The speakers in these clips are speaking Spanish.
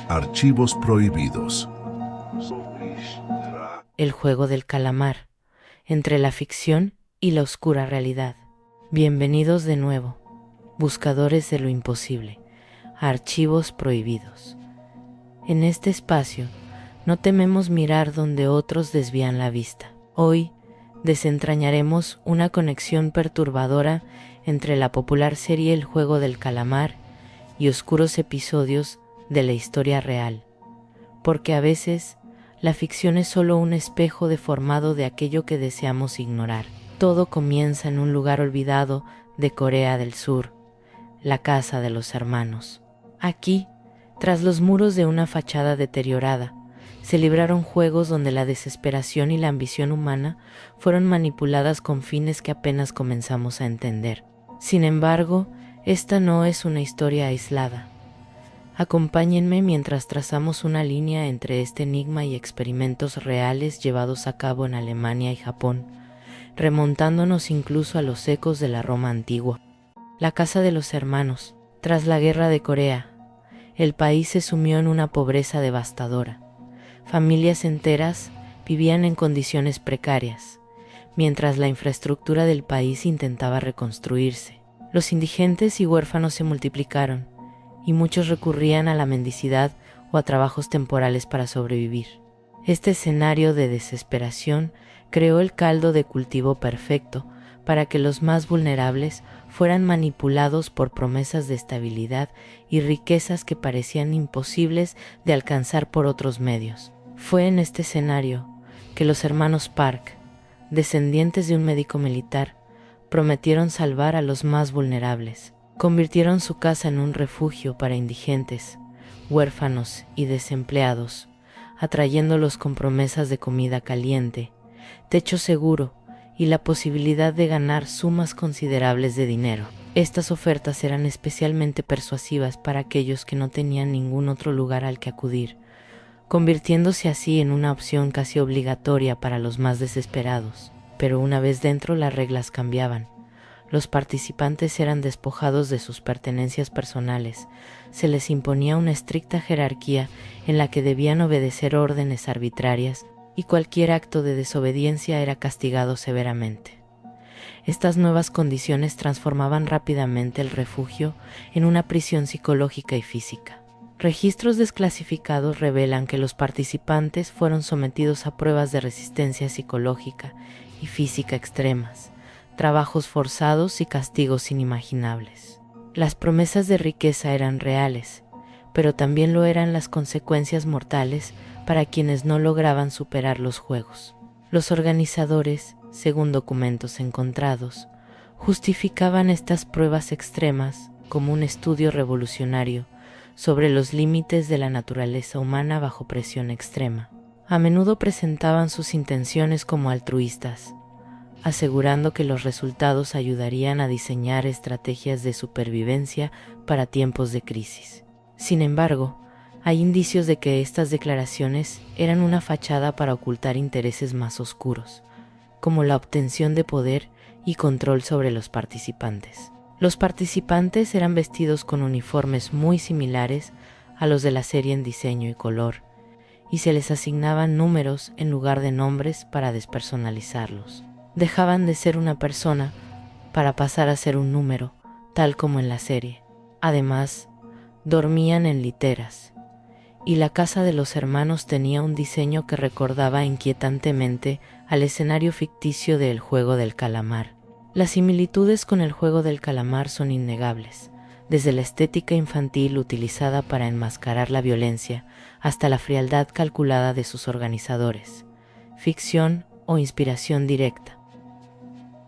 Archivos prohibidos. El juego del calamar, entre la ficción y la oscura realidad. Bienvenidos de nuevo, buscadores de lo imposible, a Archivos prohibidos. En este espacio, no tememos mirar donde otros desvían la vista. Hoy, desentrañaremos una conexión perturbadora entre la popular serie El juego del calamar y oscuros episodios de la historia real, porque a veces la ficción es solo un espejo deformado de aquello que deseamos ignorar. Todo comienza en un lugar olvidado de Corea del Sur, la casa de los hermanos. Aquí, tras los muros de una fachada deteriorada, se libraron juegos donde la desesperación y la ambición humana fueron manipuladas con fines que apenas comenzamos a entender. Sin embargo, esta no es una historia aislada. Acompáñenme mientras trazamos una línea entre este enigma y experimentos reales llevados a cabo en Alemania y Japón, remontándonos incluso a los ecos de la Roma antigua. La casa de los hermanos. Tras la guerra de Corea, el país se sumió en una pobreza devastadora. Familias enteras vivían en condiciones precarias, mientras la infraestructura del país intentaba reconstruirse. Los indigentes y huérfanos se multiplicaron, y muchos recurrían a la mendicidad o a trabajos temporales para sobrevivir. Este escenario de desesperación creó el caldo de cultivo perfecto para que los más vulnerables fueran manipulados por promesas de estabilidad y riquezas que parecían imposibles de alcanzar por otros medios. Fue en este escenario que los hermanos Park, descendientes de un médico militar, prometieron salvar a los más vulnerables. Convirtieron su casa en un refugio para indigentes, huérfanos y desempleados, atrayéndolos con promesas de comida caliente, techo seguro y la posibilidad de ganar sumas considerables de dinero. Estas ofertas eran especialmente persuasivas para aquellos que no tenían ningún otro lugar al que acudir, convirtiéndose así en una opción casi obligatoria para los más desesperados. Pero una vez dentro, las reglas cambiaban. Los participantes eran despojados de sus pertenencias personales, se les imponía una estricta jerarquía en la que debían obedecer órdenes arbitrarias y cualquier acto de desobediencia era castigado severamente. Estas nuevas condiciones transformaban rápidamente el refugio en una prisión psicológica y física. Registros desclasificados revelan que los participantes fueron sometidos a pruebas de resistencia psicológica y física extremas, trabajos forzados y castigos inimaginables. Las promesas de riqueza eran reales, pero también lo eran las consecuencias mortales para quienes no lograban superar los juegos. Los organizadores, según documentos encontrados, justificaban estas pruebas extremas como un estudio revolucionario sobre los límites de la naturaleza humana bajo presión extrema. A menudo presentaban sus intenciones como altruistas, asegurando que los resultados ayudarían a diseñar estrategias de supervivencia para tiempos de crisis. Sin embargo, hay indicios de que estas declaraciones eran una fachada para ocultar intereses más oscuros, como la obtención de poder y control sobre los participantes. Los participantes eran vestidos con uniformes muy similares a los de la serie en diseño y color, y se les asignaban números en lugar de nombres para despersonalizarlos. Dejaban de ser una persona para pasar a ser un número, tal como en la serie. Además, dormían en literas, y la casa de los hermanos tenía un diseño que recordaba inquietantemente al escenario ficticio de El juego del calamar. Las similitudes con El juego del calamar son innegables, desde la estética infantil utilizada para enmascarar la violencia hasta la frialdad calculada de sus organizadores, ficción o inspiración directa.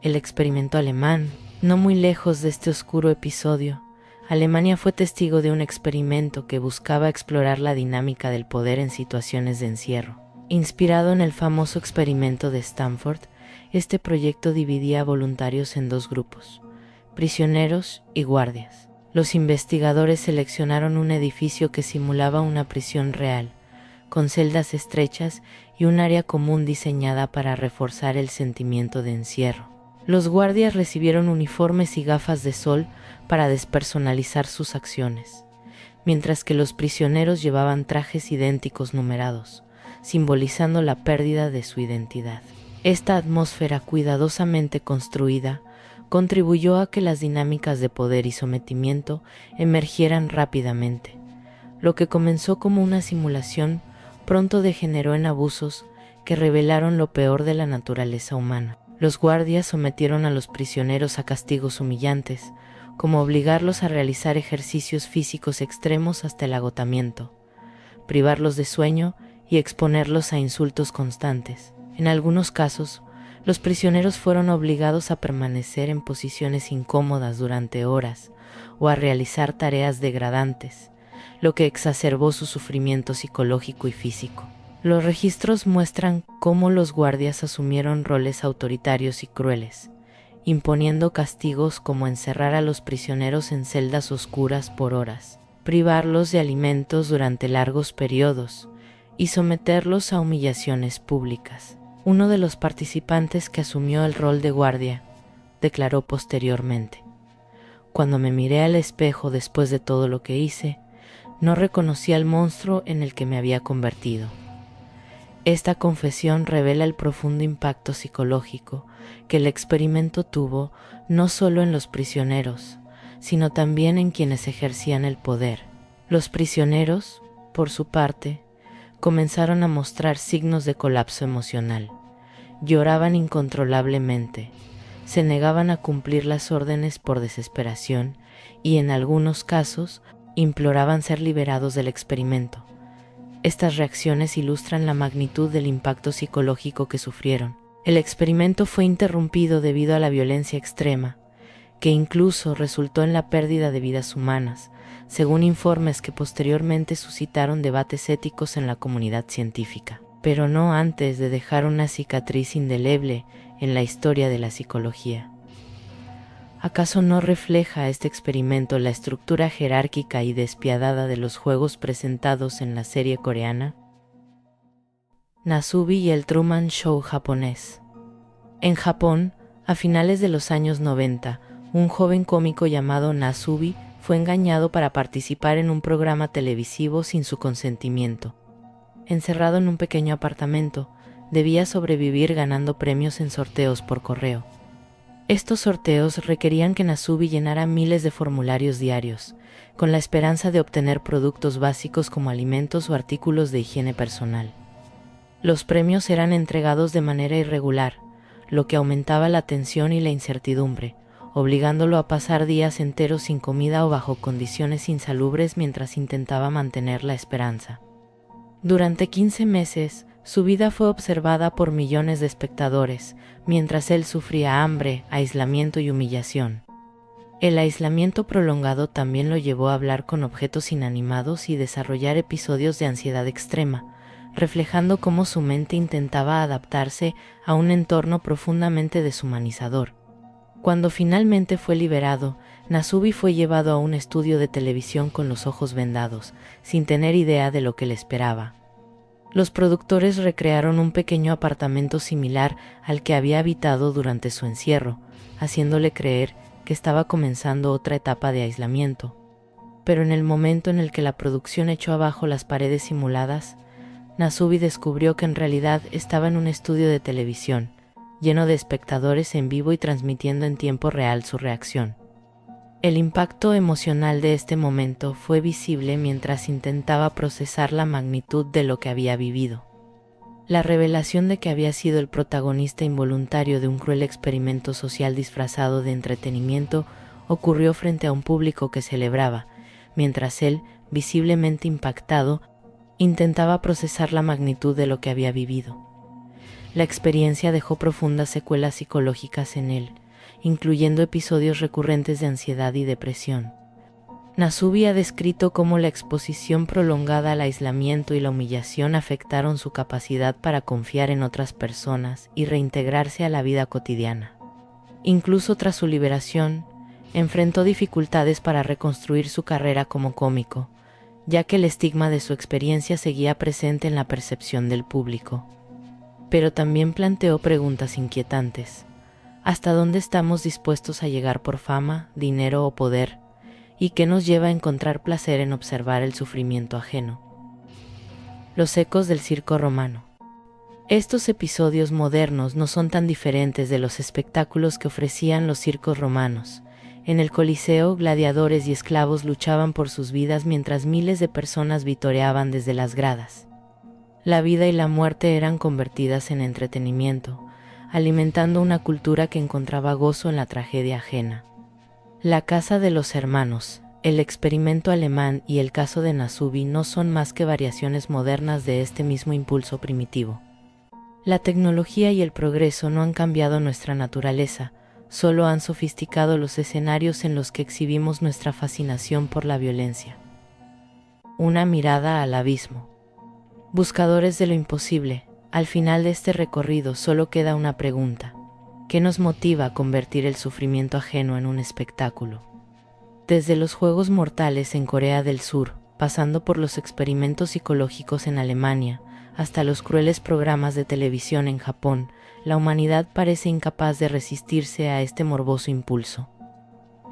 El experimento alemán. No muy lejos de este oscuro episodio, Alemania fue testigo de un experimento que buscaba explorar la dinámica del poder en situaciones de encierro. Inspirado en el famoso experimento de Stanford, este proyecto dividía a voluntarios en dos grupos, prisioneros y guardias. Los investigadores seleccionaron un edificio que simulaba una prisión real, con celdas estrechas y un área común diseñada para reforzar el sentimiento de encierro. Los guardias recibieron uniformes y gafas de sol para despersonalizar sus acciones, mientras que los prisioneros llevaban trajes idénticos numerados, simbolizando la pérdida de su identidad. Esta atmósfera cuidadosamente construida contribuyó a que las dinámicas de poder y sometimiento emergieran rápidamente. Lo que comenzó como una simulación pronto degeneró en abusos que revelaron lo peor de la naturaleza humana. Los guardias sometieron a los prisioneros a castigos humillantes, como obligarlos a realizar ejercicios físicos extremos hasta el agotamiento, privarlos de sueño y exponerlos a insultos constantes. En algunos casos, los prisioneros fueron obligados a permanecer en posiciones incómodas durante horas o a realizar tareas degradantes, lo que exacerbó su sufrimiento psicológico y físico. Los registros muestran cómo los guardias asumieron roles autoritarios y crueles, imponiendo castigos como encerrar a los prisioneros en celdas oscuras por horas, privarlos de alimentos durante largos periodos y someterlos a humillaciones públicas. Uno de los participantes que asumió el rol de guardia declaró posteriormente: «Cuando me miré al espejo después de todo lo que hice, no reconocí al monstruo en el que me había convertido». Esta confesión revela el profundo impacto psicológico que el experimento tuvo no solo en los prisioneros, sino también en quienes ejercían el poder. Los prisioneros, por su parte, comenzaron a mostrar signos de colapso emocional. Lloraban incontrolablemente, se negaban a cumplir las órdenes por desesperación y, en algunos casos, imploraban ser liberados del experimento. Estas reacciones ilustran la magnitud del impacto psicológico que sufrieron. El experimento fue interrumpido debido a la violencia extrema, que incluso resultó en la pérdida de vidas humanas, según informes que posteriormente suscitaron debates éticos en la comunidad científica, pero no antes de dejar una cicatriz indeleble en la historia de la psicología. ¿Acaso no refleja este experimento la estructura jerárquica y despiadada de los juegos presentados en la serie coreana? Nasubi y el Truman Show japonés. En Japón, a finales de los años 90, un joven cómico llamado Nasubi fue engañado para participar en un programa televisivo sin su consentimiento. Encerrado en un pequeño apartamento, debía sobrevivir ganando premios en sorteos por correo. Estos sorteos requerían que Nasubi llenara miles de formularios diarios, con la esperanza de obtener productos básicos como alimentos o artículos de higiene personal. Los premios eran entregados de manera irregular, lo que aumentaba la tensión y la incertidumbre, obligándolo a pasar días enteros sin comida o bajo condiciones insalubres mientras intentaba mantener la esperanza. Durante 15 meses, su vida fue observada por millones de espectadores, mientras él sufría hambre, aislamiento y humillación. El aislamiento prolongado también lo llevó a hablar con objetos inanimados y desarrollar episodios de ansiedad extrema, reflejando cómo su mente intentaba adaptarse a un entorno profundamente deshumanizador. Cuando finalmente fue liberado, Nasubi fue llevado a un estudio de televisión con los ojos vendados, sin tener idea de lo que le esperaba. Los productores recrearon un pequeño apartamento similar al que había habitado durante su encierro, haciéndole creer que estaba comenzando otra etapa de aislamiento. Pero en el momento en el que la producción echó abajo las paredes simuladas, Nasubi descubrió que en realidad estaba en un estudio de televisión, lleno de espectadores en vivo y transmitiendo en tiempo real su reacción. El impacto emocional de este momento fue visible mientras intentaba procesar la magnitud de lo que había vivido. La revelación de que había sido el protagonista involuntario de un cruel experimento social disfrazado de entretenimiento ocurrió frente a un público que celebraba, mientras él, visiblemente impactado, intentaba procesar la magnitud de lo que había vivido. La experiencia dejó profundas secuelas psicológicas en él, incluyendo episodios recurrentes de ansiedad y depresión. Nasubi ha descrito cómo la exposición prolongada al aislamiento y la humillación afectaron su capacidad para confiar en otras personas y reintegrarse a la vida cotidiana. Incluso tras su liberación, enfrentó dificultades para reconstruir su carrera como cómico, ya que el estigma de su experiencia seguía presente en la percepción del público. Pero también planteó preguntas inquietantes. ¿Hasta dónde estamos dispuestos a llegar por fama, dinero o poder? y que nos lleva a encontrar placer en observar el sufrimiento ajeno. Los ecos del circo romano. Estos episodios modernos no son tan diferentes de los espectáculos que ofrecían los circos romanos. En el Coliseo, gladiadores y esclavos luchaban por sus vidas mientras miles de personas vitoreaban desde las gradas. La vida y la muerte eran convertidas en entretenimiento, alimentando una cultura que encontraba gozo en la tragedia ajena. La Casa de los Hermanos, el experimento alemán y el caso de Nasubi no son más que variaciones modernas de este mismo impulso primitivo. La tecnología y el progreso no han cambiado nuestra naturaleza, solo han sofisticado los escenarios en los que exhibimos nuestra fascinación por la violencia. Una mirada al abismo. Buscadores de lo imposible, al final de este recorrido solo queda una pregunta: ¿qué nos motiva a convertir el sufrimiento ajeno en un espectáculo? Desde los juegos mortales en Corea del Sur, pasando por los experimentos psicológicos en Alemania, hasta los crueles programas de televisión en Japón, la humanidad parece incapaz de resistirse a este morboso impulso.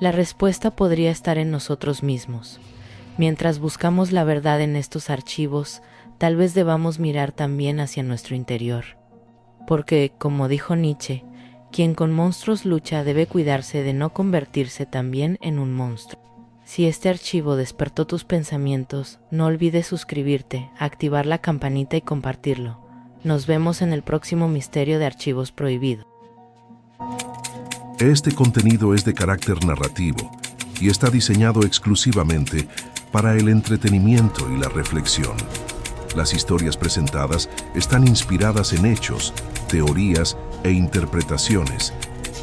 La respuesta podría estar en nosotros mismos. Mientras buscamos la verdad en estos archivos, tal vez debamos mirar también hacia nuestro interior. Porque, como dijo Nietzsche, quien con monstruos lucha debe cuidarse de no convertirse también en un monstruo. Si este archivo despertó tus pensamientos, no olvides suscribirte, activar la campanita y compartirlo. Nos vemos en el próximo Misterio de Archivos Prohibidos. Este contenido es de carácter narrativo y está diseñado exclusivamente para el entretenimiento y la reflexión. Las historias presentadas están inspiradas en hechos, teorías e interpretaciones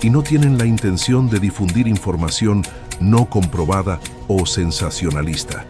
y no tienen la intención de difundir información no comprobada o sensacionalista.